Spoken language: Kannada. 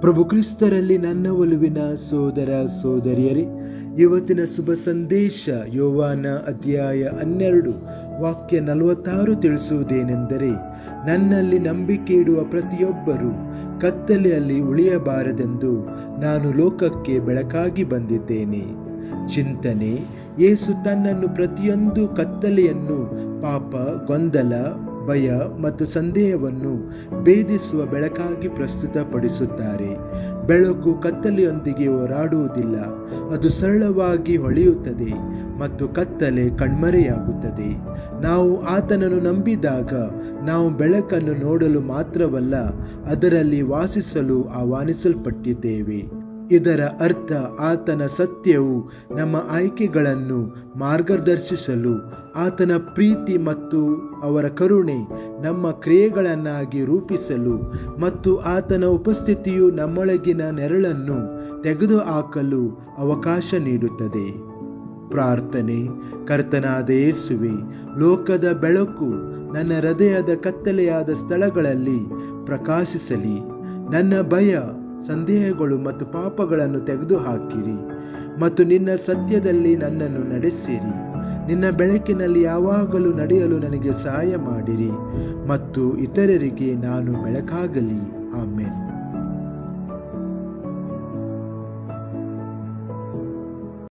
ಪ್ರಭು ಕ್ರಿಸ್ತರಲ್ಲಿ ನನ್ನ ಒಲುವಿನ ಸೋದರ ಸೋದರಿಯರೇ, ಇವತ್ತಿನ ಶುಭ ಸಂದೇಶ ಯೋವಾನ ಅಧ್ಯಾಯ 12 ವಾಕ್ಯ 46 ತಿಳಿಸುವುದೇನೆಂದರೆ, ನನ್ನಲ್ಲಿ ನಂಬಿಕೆ ಇಡುವ ಪ್ರತಿಯೊಬ್ಬರೂ ಕತ್ತಲೆಯಲ್ಲಿ ಉಳಿಯಬಾರದೆಂದು ನಾನು ಲೋಕಕ್ಕೆ ಬೆಳಕಾಗಿ ಬಂದಿದ್ದೇನೆ. ಚಿಂತನೆ: ಯೇಸು ತನ್ನನ್ನು ಪ್ರತಿಯೊಂದು ಕತ್ತಲೆಯನ್ನು, ಪಾಪ, ಗೊಂದಲ, ಭಯ ಮತ್ತು ಸಂದೇಹವನ್ನು ಭೇದಿಸುವ ಬೆಳಕಾಗಿ ಪ್ರಸ್ತುತಪಡಿಸುತ್ತಾರೆ. ಬೆಳಕು ಕತ್ತಲೆಯೊಂದಿಗೆ ಹೋರಾಡುವುದಿಲ್ಲ, ಅದು ಸರಳವಾಗಿ ಹೊಳೆಯುತ್ತದೆ ಮತ್ತು ಕತ್ತಲೆ ಕಣ್ಮರೆಯಾಗುತ್ತದೆ. ನಾವು ಆತನನ್ನು ನಂಬಿದಾಗ ನಾವು ಬೆಳಕನ್ನು ನೋಡಲು ಮಾತ್ರವಲ್ಲ, ಅದರಲ್ಲಿ ವಾಸಿಸಲು ಆಹ್ವಾನಿಸಲ್ಪಟ್ಟಿದ್ದೇವೆ. ಇದರ ಅರ್ಥ ಆತನ ಸತ್ಯವು ನಮ್ಮ ಆಯ್ಕೆಗಳನ್ನು ಮಾರ್ಗದರ್ಶಿಸಲು, ಆತನ ಪ್ರೀತಿ ಮತ್ತು ಅವರ ಕರುಣೆ ನಮ್ಮ ಕ್ರಿಯೆಗಳನ್ನಾಗಿ ರೂಪಿಸಲು ಮತ್ತು ಆತನ ಉಪಸ್ಥಿತಿಯು ನಮ್ಮೊಳಗಿನ ನೆರಳನ್ನು ತೆಗೆದುಹಾಕಲು ಅವಕಾಶ ನೀಡುತ್ತದೆ. ಪ್ರಾರ್ಥನೆ: ಕರ್ತನಾದ ಯೇಸುವೆ, ಲೋಕದ ಬೆಳಕು ನನ್ನ ಹೃದಯದ ಕತ್ತಲೆಯಾದ ಸ್ಥಳಗಳಲ್ಲಿ ಪ್ರಕಾಶಿಸಲಿ. ನನ್ನ ಭಯ, ಸಂದೇಹಗಳು ಮತ್ತು ಪಾಪಗಳನ್ನು ತೆಗೆದುಹಾಕಿರಿ ಮತ್ತು ನಿನ್ನ ಸತ್ಯದಲ್ಲಿ ನನ್ನನ್ನು ನಡೆಸಿರಿ. ನಿನ್ನ ಬೆಳಕಿನಲ್ಲಿ ಯಾವಾಗಲೂ ನಡೆಯಲು ನನಗೆ ಸಹಾಯ ಮಾಡಿರಿ ಮತ್ತು ಇತರರಿಗೆ ನಾನು ಬೆಳಕಾಗಲಿ. ಆಮೆನ್.